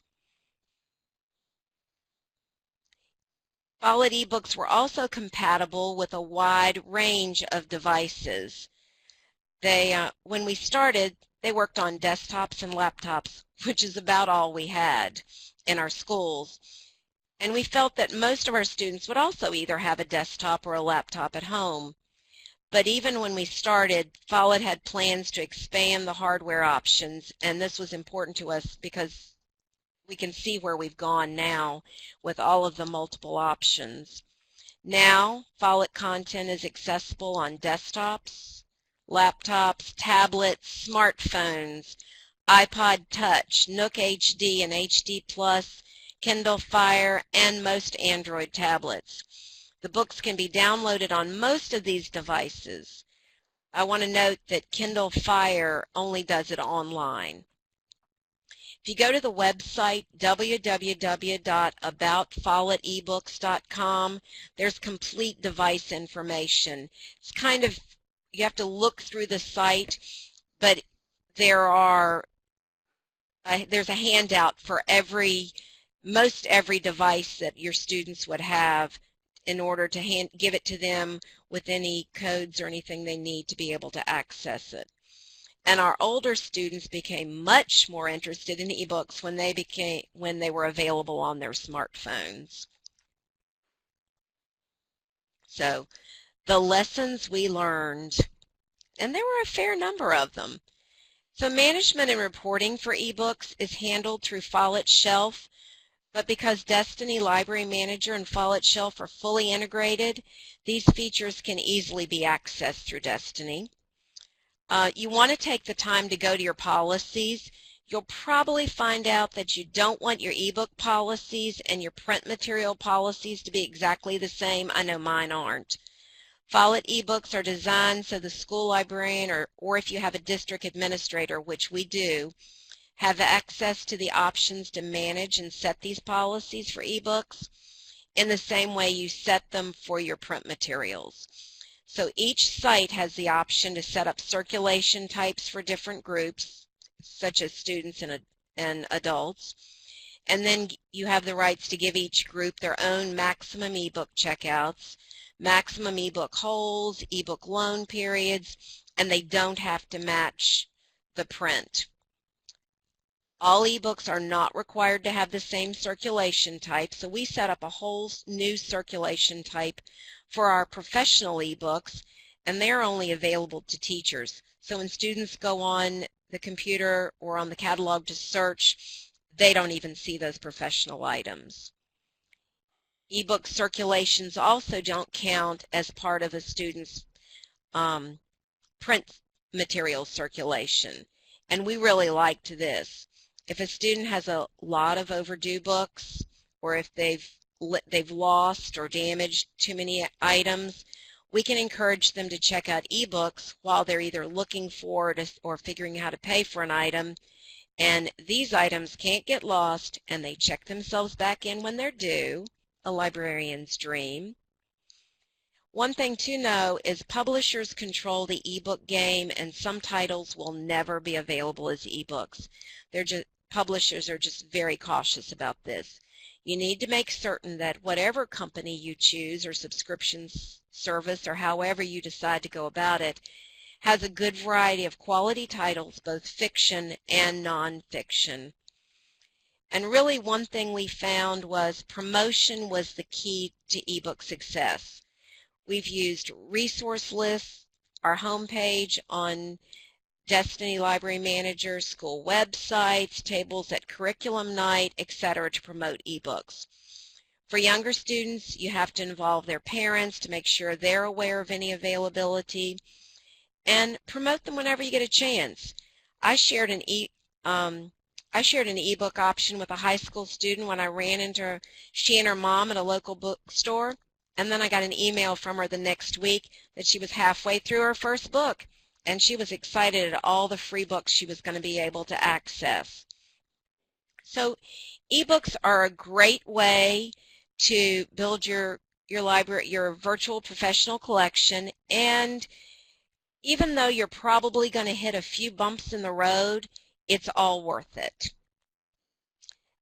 Follett ebooks were also compatible with a wide range of devices. When we started, they worked on desktops and laptops, which is about all we had in our schools. And we felt that most of our students would also either have a desktop or a laptop at home. But even when we started, Follett had plans to expand the hardware options, and this was important to us because we can see where we've gone now with all of the multiple options. Now, Follett content is accessible on desktops, laptops, tablets, smartphones, iPod Touch, Nook HD and HD Plus, Kindle Fire, and most Android tablets. The books can be downloaded on most of these devices. I want to note that Kindle Fire only does it online. If you go to the website www.aboutfolletebooks.com, there's complete device information. It's kind of, you have to look through the site, but there's a handout for most every device that your students would have in order to give it to them with any codes or anything they need to be able to access it. And our older students became much more interested in ebooks when they were available on their smartphones. So the lessons we learned, and there were a fair number of them. So management and reporting for ebooks is handled through Follett Shelf, but because Destiny Library Manager and Follett Shelf are fully integrated, these features can easily be accessed through Destiny. You want to take the time to go to your policies. You'll probably find out that you don't want your ebook policies and your print material policies to be exactly the same. I know mine aren't. Follett ebooks are designed so the school librarian or if you have a district administrator, which we do, have access to the options to manage and set these policies for ebooks in the same way you set them for your print materials. So each site has the option to set up circulation types for different groups, such as students and adults. And then you have the rights to give each group their own maximum ebook checkouts, maximum ebook holds, ebook loan periods, and they don't have to match the print. All ebooks are not required to have the same circulation type, so we set up a whole new circulation type for our professional ebooks, and they're only available to teachers. So when students go on the computer or on the catalog to search, they don't even see those professional items. Ebook circulations also don't count as part of a student's print material circulation, and we really liked this. If a student has a lot of overdue books, or if they've lost or damaged too many items, we can encourage them to check out ebooks while they're either looking for it or figuring out how to pay for an item. And these items can't get lost, and they check themselves back in when they're due, a librarian's dream. One thing to know is publishers control the ebook game, and some titles will never be available as ebooks. Publishers are just very cautious about this. You need to make certain that whatever company you choose or subscription service or however you decide to go about it has a good variety of quality titles, both fiction and nonfiction. And really one thing we found was promotion was the key to ebook success. We've used resource lists, our homepage on Destiny Library Manager, school websites, tables at curriculum night, etc. to promote ebooks. For younger students, you have to involve their parents to make sure they're aware of any availability, and promote them whenever you get a chance. I shared an ebook option with a high school student when I ran into she and her mom at a local bookstore, and then I got an email from her the next week that she was halfway through her first book, and she was excited at all the free books she was going to be able to access. So ebooks are a great way to build your library, your virtual professional collection, and even though you're probably going to hit a few bumps in the road, it's all worth it.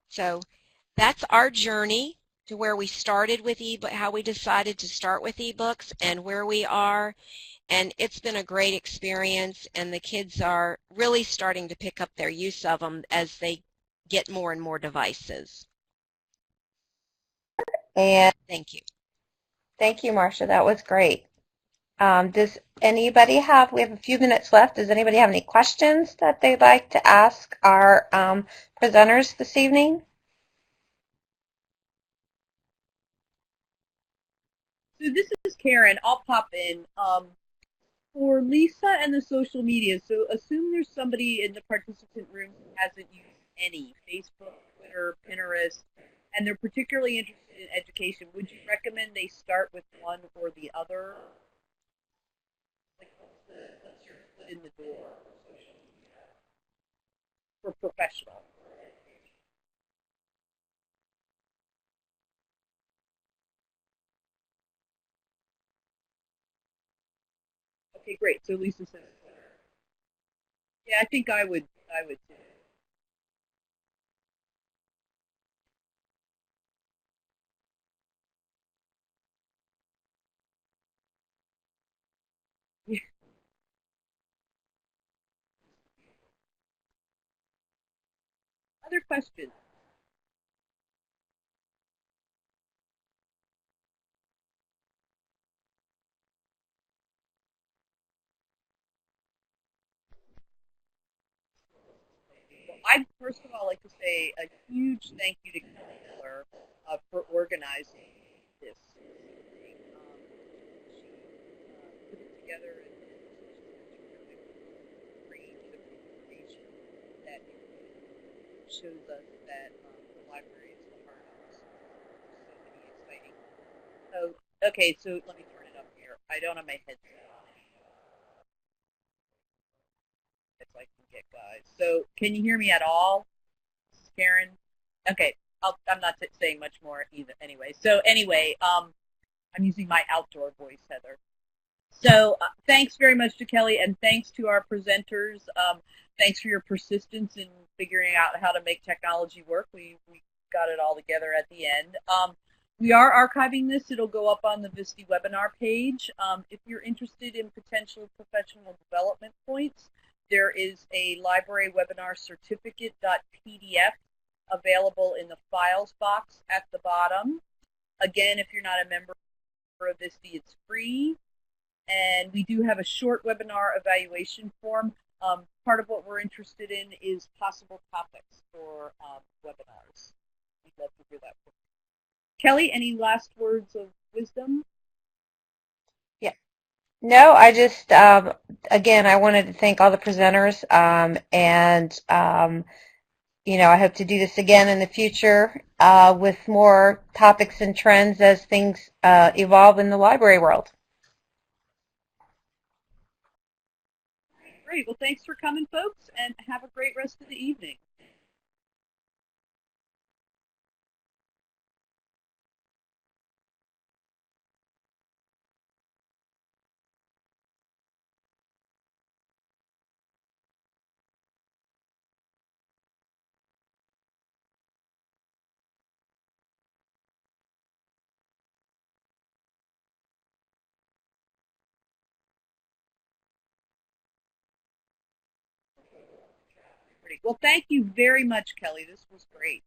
So that's our journey to where we started with how we decided to start with ebooks and where we are. And it's been a great experience, and the kids are really starting to pick up their use of them as they get more and more devices. And thank you. Thank you, Marcia. That was great. Does anybody have, we have a few minutes left, does anybody have any questions that they'd like to ask our presenters this evening? So this is Karen. I'll pop in. For Lisa and the social media, so assume there's somebody in the participant room who hasn't used any, Facebook, Twitter, Pinterest, and they're particularly interested in education. Would you recommend they start with one or the other? Like, what's your foot in the door for social media? For professional. Okay, great. So Lisa says Twitter. Yeah, I think I would too. Other questions? I'd first of all like to say a huge thank you to Kelly Miller for organizing this. She put it together and she's a range of information that shows us that the library is the heart of this. So many exciting. So okay, so let me turn it up here. I don't have my headset on. I can get, guys. So can you hear me at all, Karen? Okay, I'm not saying much more either. Anyway, so anyway, I'm using my outdoor voice, Heather. So thanks very much to Kelly, and thanks to our presenters. Thanks for your persistence in figuring out how to make technology work. We got it all together at the end. We are archiving this. It'll go up on the VSTE webinar page. If you're interested in potential professional development points, there is a library webinar certificate.pdf available in the files box at the bottom. Again, if you're not a member of VSTE, it's free. And we do have a short webinar evaluation form. Part of what we're interested in is possible topics for webinars. We'd love to hear that from you. Kelly, any last words of wisdom? Yeah. No, I just, again, I wanted to thank all the presenters, you know, I hope to do this again in the future with more topics and trends as things evolve in the library world. Great. Well, thanks for coming, folks, and have a great rest of the evening. Well, thank you very much, Kelly. This was great.